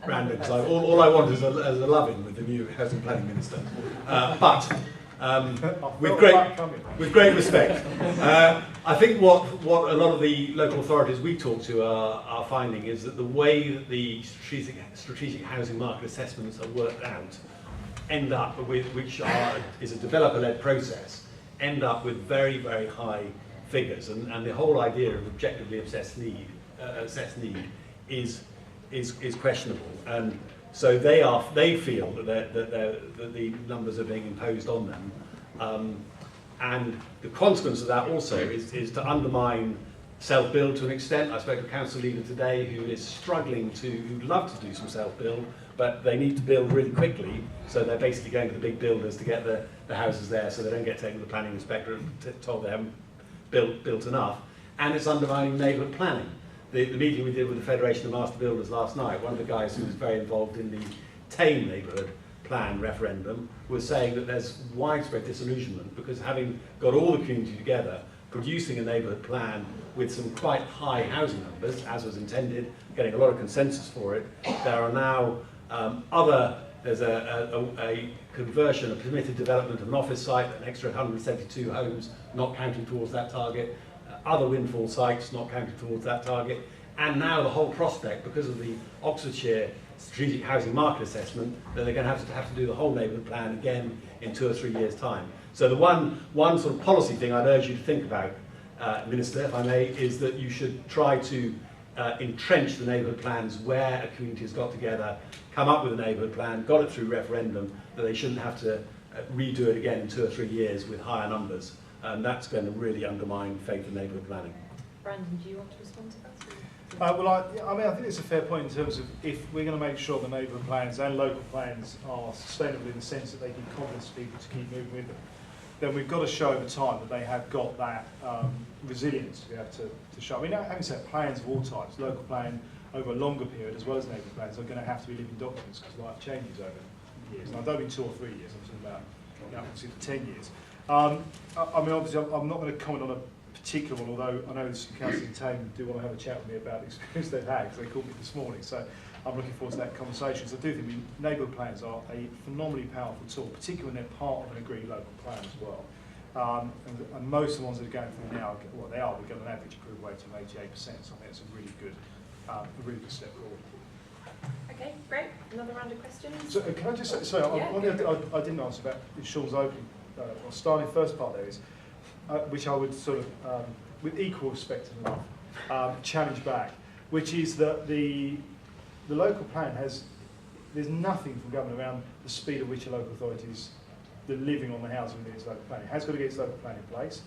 Brandon, because all I want is a love-in with the new housing planning minister. But with great respect. I think what a lot of the local authorities we talk to are finding is that the way that the strategic housing market assessments are worked out end up with, is a developer-led process, end up with very, very high figures, and the whole idea of objectively assessed need is questionable, and so they feel that the numbers are being imposed on them, and the consequence of that also is to undermine self-build to an extent. I spoke to a council leader today who is struggling who'd love to do some self-build, but they need to build really quickly, so they're basically going to the big builders to get the houses there, so they don't get taken to the planning inspector and told they haven't built enough, and it's undermining neighbourhood planning. The meeting we did with the Federation of Master Builders last night, one of the guys who was very involved in the Tame neighbourhood plan referendum was saying that there's widespread disillusionment because having got all the community together, producing a neighbourhood plan with some quite high housing numbers, as was intended, getting a lot of consensus for it, there are now there's a conversion, a permitted development of an office site, an extra 172 homes, not counting towards that target, other windfall sites not counting towards that target, and now the whole prospect, because of the Oxfordshire Strategic Housing Market Assessment, that they're going to have to do the whole neighbourhood plan again in 2 or 3 years' time. So the one sort of policy thing I'd urge you to think about, Minister, if I may, is that you should try to entrench the neighbourhood plans where a community has got together, come up with a neighbourhood plan, got it through referendum, that they shouldn't have to redo it again in 2 or 3 years with higher numbers. And that's going to really undermine faith in neighbourhood planning. Brandon, do you want to respond to that? I think it's a fair point in terms of if we're going to make sure the neighbourhood plans and local plans are sustainable in the sense that they give confidence to people to keep moving with them, then we've got to show over time that they have got that resilience to be able to show. I mean, having said plans of all types, local plan over a longer period as well as neighbourhood plans are going to have to be living documents because life changes over years. And I don't mean 2 or 3 years, I'm talking about obviously 10 years. I mean, obviously, I'm not going to comment on a particular one, although I know some councillors in Tame do want to have a chat with me about the experience they've had, because they called me this morning, so I'm looking forward to that conversation. So I do think neighbourhood plans are a phenomenally powerful tool, particularly when they're part of an agreed local plan as well. And most of the ones that are going through now, we've got an average approval rate of 88%, so I think it's a really good step forward. Okay, great. Another round of questions? So can I just say, sorry, I didn't answer about Shaun's opening. Starting first part there is, which I would sort of, with equal respect and love, challenge back, which is that the local plan there's nothing from government around the speed at which a local authority is delivering on the housing within its local plan. It has got to get its local plan in place.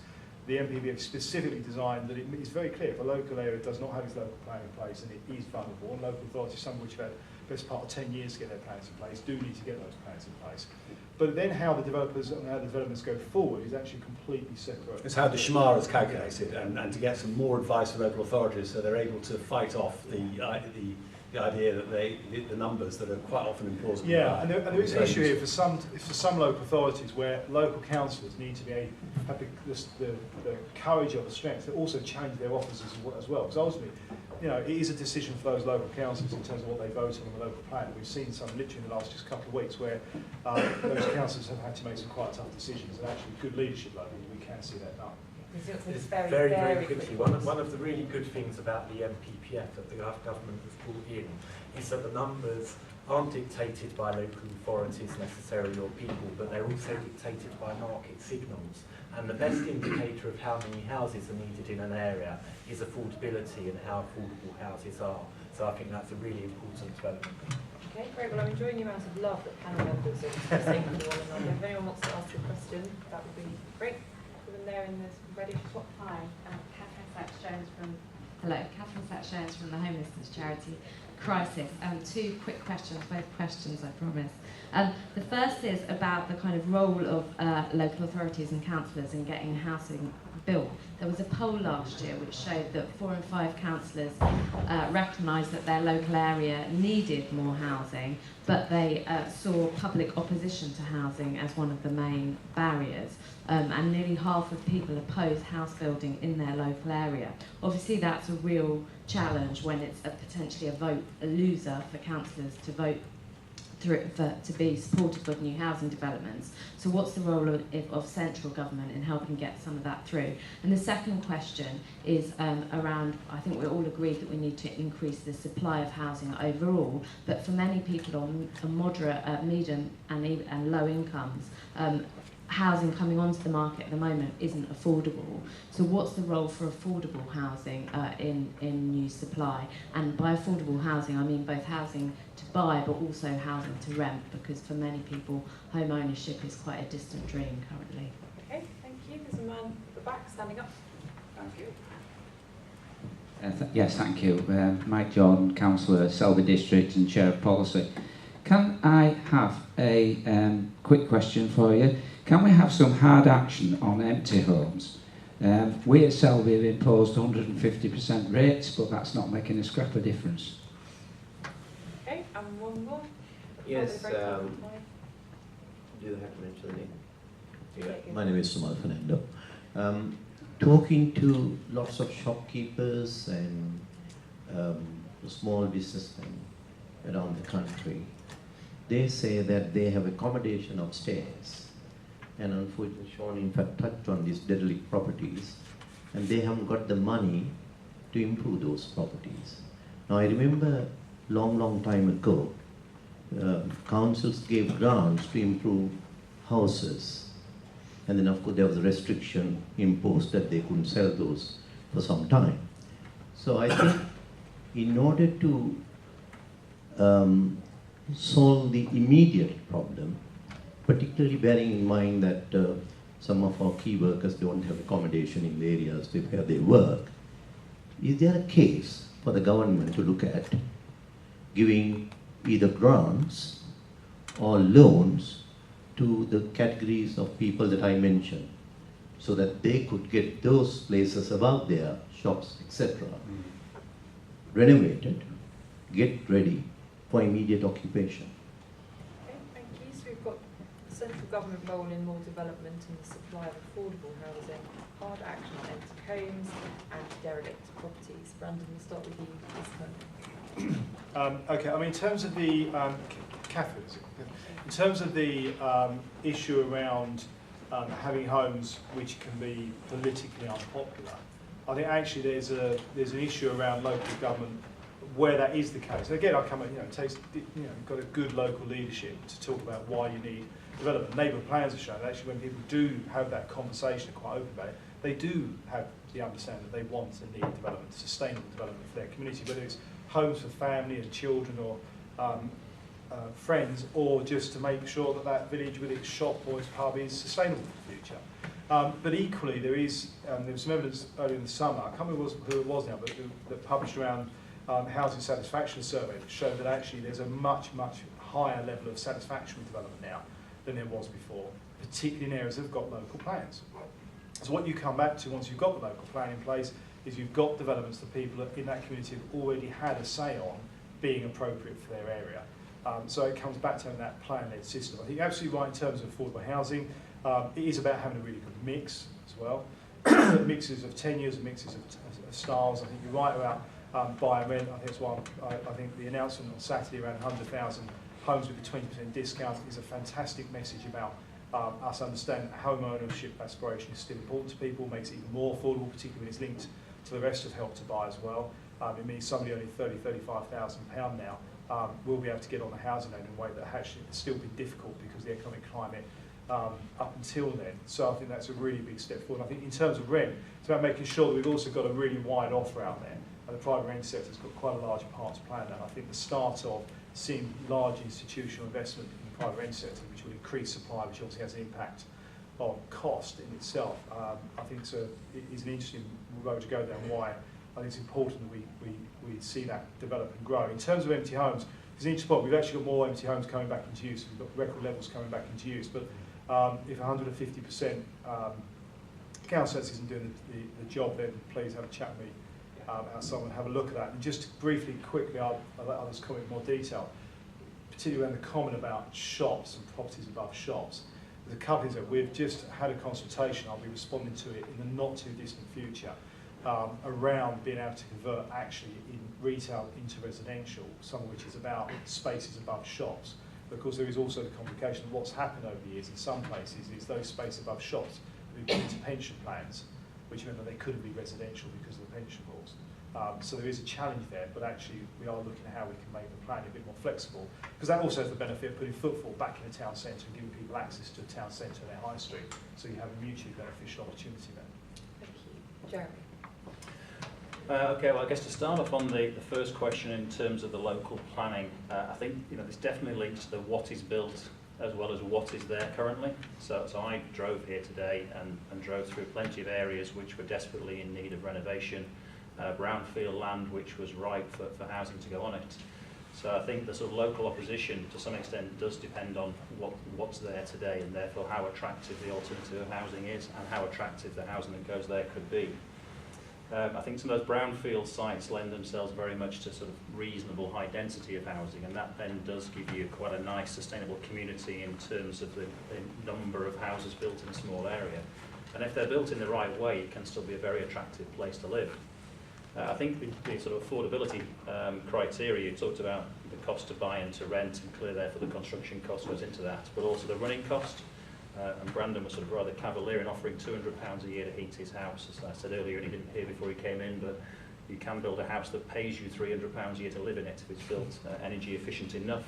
The MPB have specifically designed that it's very clear if a local area does not have its local plan in place and it is vulnerable, and local authorities, some of which have had the best part of 10 years to get their plans in place, do need to get those plans in place. But then how the developers and how the developments go forward is actually completely separate. It's how the SHMAR is calculated, and to get some more advice from local authorities so they're able to fight off the idea that the numbers that are quite often implausible. Yeah, and there is an issue here for some local authorities where local councillors need to have the courage or the strength to also change their offers as well. Because ultimately, it is a decision for those local councils in terms of what they vote on the local plan. We've seen some literally in the last just couple of weeks where those councils have had to make some quite tough decisions, and actually good leadership locally, we can see that now. It's very quickly. One of the really good things about the MPPF that the government has brought in is that the numbers aren't dictated by local authorities necessarily or people, but they're also dictated by market signals. And the best indicator of how many houses are needed in an area is affordability and how affordable houses are. So I think that's a really important development. Okay, great. Well, I'm enjoying the amount of love that panel members are saying to one another. If anyone wants to ask a question, that would be great. Put them there in this ready. Hi, Catherine Sachs-Jones Catherine Sachs-Jones from the homelessness charity Crisis. 2 quick questions, both questions, I promise. The first is about the kind of role of local authorities and councillors in getting housing built. There was a poll last year which showed that 4 in 5 councillors recognised that their local area needed more housing, but they saw public opposition to housing as one of the main barriers. And nearly half of people oppose house building in their local area. Obviously that's a real challenge when it's potentially a loser for councillors to vote to be supportive of new housing developments. So what's the role of central government in helping get some of that through? And the second question is around, I think we all agree that we need to increase the supply of housing overall, but for many people on moderate, medium and low incomes, housing coming onto the market at the moment isn't affordable. So what's the role for affordable housing in new supply? And by affordable housing, I mean both housing to buy but also housing to rent, because for many people home ownership is quite a distant dream currently. Okay, thank you. There's a man at the back standing up. Thank you. Yes, thank you. Mike John, Councillor, Selby District and Chair of Policy. Can I have a quick question for you? Can we have some hard action on empty homes? We at Selby have imposed 150% rates, but that's not making a scrap of difference. Okay, and one more. Yes, do you have to mention the name? Yeah, my name is Sumal Fernando. Talking to lots of shopkeepers and small businessmen around the country, they say that they have accommodation upstairs. And unfortunately, Shaun in fact touched on these derelict properties, and they haven't got the money to improve those properties. Now I remember long time ago, councils gave grants to improve houses, and then of course there was a restriction imposed that they couldn't sell those for some time. So I think in order to solve the immediate problem, particularly bearing in mind that some of our key workers don't have accommodation in the areas where they work, is there a case for the government to look at giving either grants or loans to the categories of people that I mentioned, so that they could get those places above their shops, etc., renovated, get ready for immediate occupation? Okay, thank you. So we've got central government role in more development and the supply of affordable housing, hard action on empty homes and derelict properties. Brandon, we'll start with you this time. Okay, I mean, in terms of the Catherine, in terms of the issue around having homes which can be politically unpopular, I think actually there's an issue around local government where that is the case. And again, I come at, it takes, you've got a good local leadership to talk about why you need development. Neighbourhood plans have shown that actually when people do have that conversation and quite open about it, they do have the understanding that they want and need development, sustainable development for their community, whether it's homes for family and children or friends, or just to make sure that that village with its shop or its pub is sustainable for the future. But equally, there was some evidence earlier in the summer, I can't remember who it was now, but that published around housing satisfaction survey that showed that actually there's a much higher level of satisfaction with development now than there was before, particularly in areas that have got local plans. So what you come back to once you've got the local plan in place is you've got developments that people in that community have already had a say on being appropriate for their area. So it comes back to having that plan-led system. I think you're absolutely right in terms of affordable housing. It is about having a really good mix as well. Mixes of tenures, mixes of styles. I think you're right about buy and rent. I think that's why I think the announcement on Saturday around 100,000 homes with a 20% discount is a fantastic message about us understanding that home ownership aspiration is still important to people, makes it even more affordable, particularly when it's linked to the rest of Help to Buy as well. It means somebody earning £30,000–35,000 now will be able to get on the housing loan in a way that actually has still been difficult because of the economic climate up until then. So I think that's a really big step forward. I think in terms of rent, it's about making sure that we've also got a really wide offer out there. And the private rent sector's got quite a large part to play in that. I think the start of seeing large institutional investment in the private rent sector, which will increase supply, which obviously has an impact on cost in itself, I think is an interesting road to go down. Why I think it's important that we see that develop and grow. In terms of empty homes, it's an interesting point. We've actually got more empty homes coming back into use. We've got record levels coming back into use. But if 150% council isn't doing the job, then please have a chat with me. Someone have a look at that. And just briefly, quickly, I'll let others comment in more detail, particularly around the comment about shops and properties above shops. There's a couple of things that we've just had a consultation, I'll be responding to it in the not too distant future, around being able to convert actually in retail into residential, some of which is about spaces above shops. Of course, there is also the complication of what's happened over the years in some places is those space above shops have been put into pension plans, which meant that they couldn't be residential because of the pension rules. So there is a challenge there, but actually we are looking at how we can make the plan a bit more flexible, because that also has the benefit of putting footfall back in the town centre and giving people access to a town centre and their high street, so you have a mutually beneficial opportunity there. Thank you. Jeremy. Okay, well, I guess to start off on the first question in terms of the local planning, I think this definitely links to the what is built as well as what is there currently. So I drove here today and drove through plenty of areas which were desperately in need of renovation, brownfield land which was ripe for housing to go on it. So I think the sort of local opposition to some extent does depend on what's there today, and therefore how attractive the alternative housing is and how attractive the housing that goes there could be. I think some of those brownfield sites lend themselves very much to sort of reasonable high density of housing, and that then does give you quite a nice sustainable community in terms of the number of houses built in a small area. And if they're built in the right way, it can still be a very attractive place to live. I think the sort of affordability criteria, you talked about the cost to buy and to rent, and clearly therefore the construction cost goes into that, but also the running cost. And Brandon was sort of rather cavalier in offering £200 a year to heat his house, as I said earlier, and he didn't hear before he came in, but you can build a house that pays you £300 a year to live in it if it's built energy efficient enough.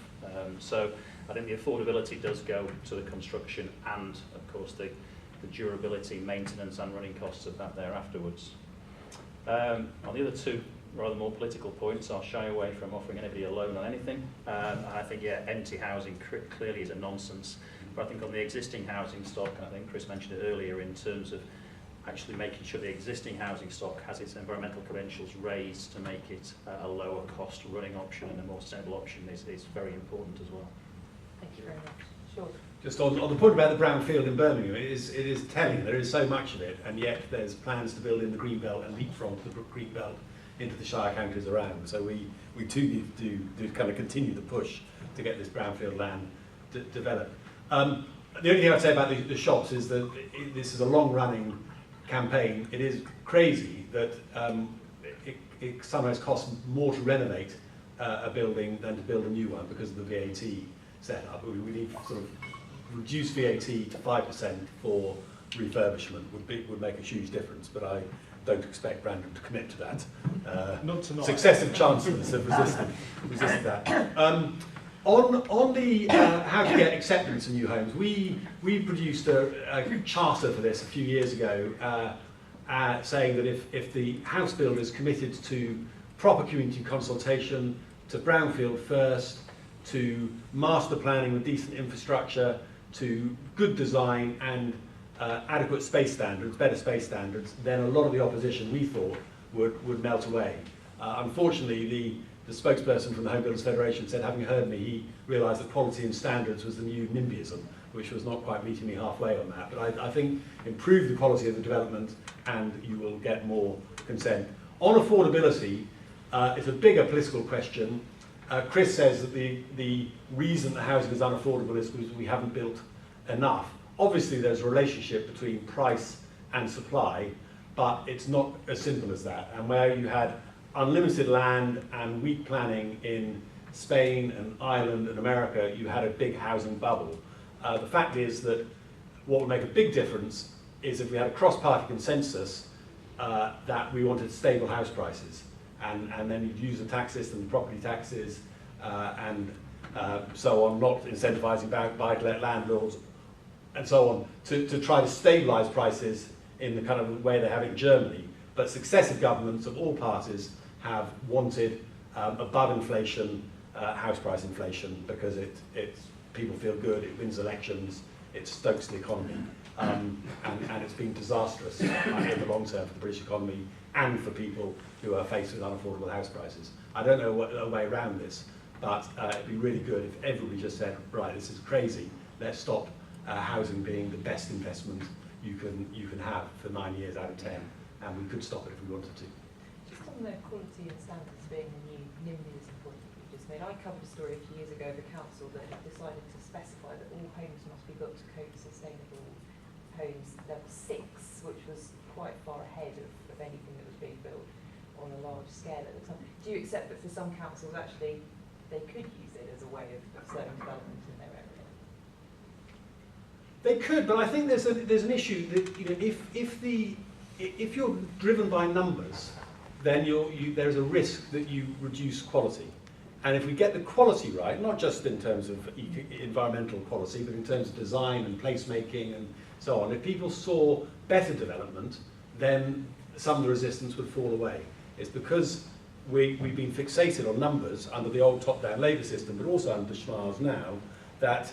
So I think the affordability does go to the construction and, of course, the durability, maintenance and running costs of that there afterwards. On the other two rather more political points, I'll shy away from offering anybody a loan on anything. And I think, yeah, empty housing clearly is a nonsense. But I think on the existing housing stock, and I think Chris mentioned it earlier, in terms of actually making sure the existing housing stock has its environmental credentials raised to make it a lower cost running option and a more sustainable option is very important as well. Thank you very much. Sure. Just on the point about the brownfield in Birmingham, it is telling. There is so much of it, and yet there's plans to build in the Greenbelt and leapfrog the Greenbelt into the Shire counties around. So we too need to kind of continue the push to get this brownfield land developed. The only thing I'd say about the shops is that this is a long-running campaign. It is crazy that it sometimes costs more to renovate a building than to build a new one because of the VAT setup. We need to sort of reduce VAT to 5% for refurbishment would make a huge difference, but I don't expect Brandon to commit to that. Not tonight. Successive chancellors have resisted that. On the how to get acceptance in new homes, we produced a charter for this a few years ago, saying that if the house builder is committed to proper community consultation, to brownfield first, to master planning with decent infrastructure, to good design and adequate space standards, better space standards, then a lot of the opposition, we thought, would melt away. Unfortunately, the spokesperson from the Home Builders Federation said, having heard me, he realised that quality and standards was the new NIMBYism, which was not quite meeting me halfway on that. But I think improve the quality of the development and you will get more consent. On affordability, it's a bigger political question. Chris says that the reason that housing is unaffordable is because we haven't built enough. Obviously, there's a relationship between price and supply, but it's not as simple as that. And where you had unlimited land and weak planning in Spain and Ireland and America, you had a big housing bubble. The fact is that what would make a big difference is if we had a cross-party consensus that we wanted stable house prices. And then you'd use the tax system, the property taxes, and so on, not incentivising buy-to-let landlords, and so on, to try to stabilise prices in the kind of way they have in Germany. But successive governments of all parties have wanted above inflation house price inflation because people feel good, it wins elections, it stokes the economy, and it's been disastrous in the long term for the British economy and for people who are faced with unaffordable house prices. I don't know a way around this, but it'd be really good if everybody just said, right, this is crazy, let's stop housing being the best investment you can have for 9 years out of 10, and we could stop it if we wanted to. Just on the quality and standards being the new NIMBYism point that you just made, I covered a story a few years ago of a council that had decided to specify that all homes must be built to code sustainable homes level 6, which was quite far ahead of anything that was being built on a large scale at the time. Do you accept that for some councils actually they could use it as a way of slowing development in their area? They could, but I think there's an issue that, you know, if you're driven by numbers, then there's a risk that you reduce quality. And if we get the quality right, not just in terms of environmental quality, but in terms of design and placemaking and so on, if people saw better development, then some of the resistance would fall away. It's because we've been fixated on numbers under the old top-down Labour system, but also under Spiers now, that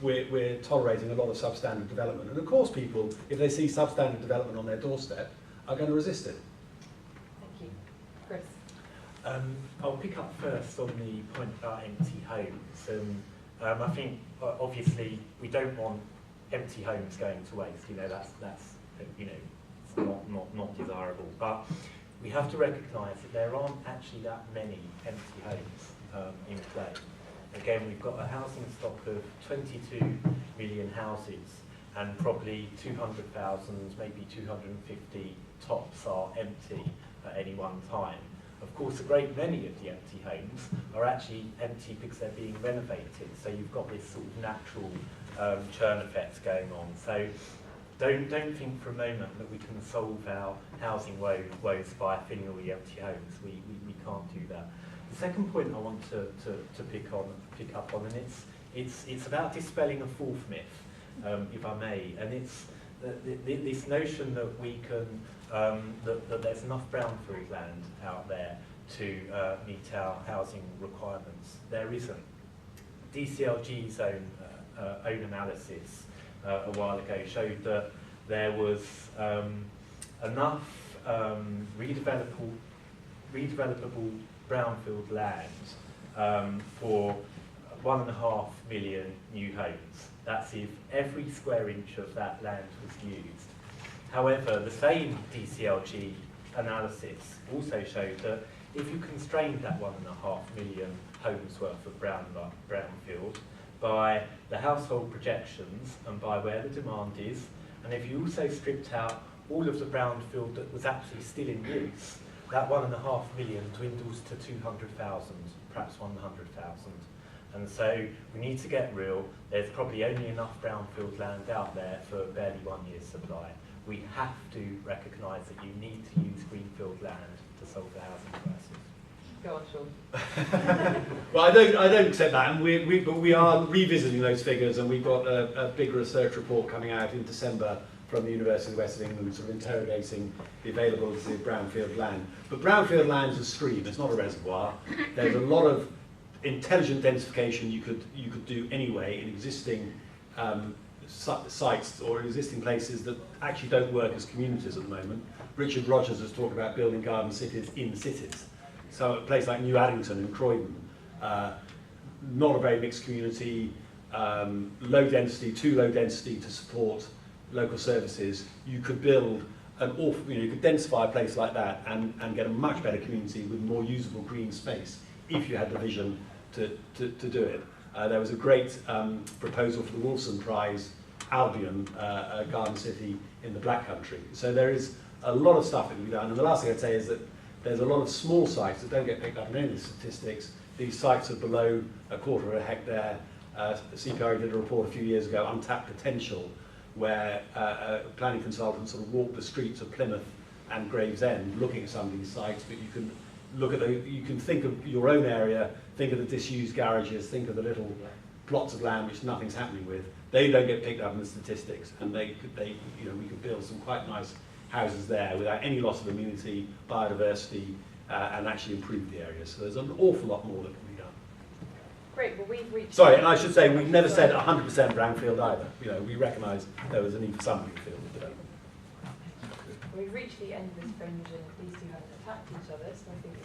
we're tolerating a lot of substandard development. And of course people, if they see substandard development on their doorstep, are going to resist it. Thank you. Chris? I'll pick up first on the point about empty homes. I think obviously we don't want empty homes going to waste. You know, that's you know, not desirable. But we have to recognise that there aren't actually that many empty homes in play. Again, we've got a housing stock of 22 million houses, and probably 200,000, maybe 250 tops are empty at any one time. Of course, a great many of the empty homes are actually empty because they're being renovated, so you've got this sort of natural churn effect going on. So don't think for a moment that we can solve our housing woes by filling all the empty homes. We can't do that. The second point I want to pick up on, and it's about dispelling a fourth myth, if I may, and it's this notion that we can that there's enough brownfield land out there to meet our housing requirements. There isn't. DCLG's own analysis a while ago showed that there was enough redevelopable brownfield land for 1.5 million new homes. That's if every square inch of that land was used. However, the same DCLG analysis also showed that if you constrained that 1.5 million homes worth of brownfield by the household projections and by where the demand is, and if you also stripped out all of the brownfield that was actually still in use, that 1.5 million dwindles to 200,000, perhaps 100,000. And so we need to get real. There's probably only enough brownfield land out there for barely 1 year's supply. We have to recognise that you need to use greenfield land to solve the housing crisis. Go on, Shaun. Well, I don't accept that, and but we are revisiting those figures, and we've got a big research report coming out in December from the University of West England, sort of interrogating the availability of brownfield land. But brownfield land is a stream; it's not a reservoir. There's a lot of intelligent densification you could do anyway in existing sites or existing places that actually don't work as communities at the moment. Richard Rogers has talked about building garden cities in cities. So a place like New Addington in Croydon, not a very mixed community, low density, too low density to support local services. You could build an awful, you could densify a place like that and get a much better community with more usable green space if you had the vision to do it. There was a great proposal for the Wolfson Prize, Albion, a garden city in the Black Country. So there is a lot of stuff that can be done. And the last thing I'd say is that there's a lot of small sites that don't get picked up in any of the statistics. These sites are below 1/4 hectare. CPRE did a report a few years ago, Untapped Potential, where a planning consultant sort of walked the streets of Plymouth and Gravesend looking at some of these sites, but you can look at you can think of your own area, think of the disused garages, think of the little plots of land which nothing's happening with. They don't get picked up in the statistics, and we could build some quite nice houses there without any loss of amenity, biodiversity, and actually improve the area. So there's an awful lot more that can be done. Great, well we've reached... Sorry, and I should say we've never said 100% brownfield either. We recognise there was a need for some greenfield development. We've reached the end of this fringe, and these two haven't attacked each other, so I think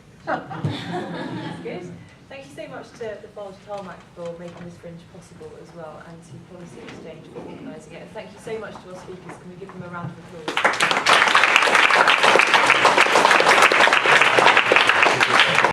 it's good. Thank you so much to the Lafarge Tarmac for making this fringe possible as well, and to Policy Exchange for organising it. And thank you so much to our speakers. Can we give them a round of applause?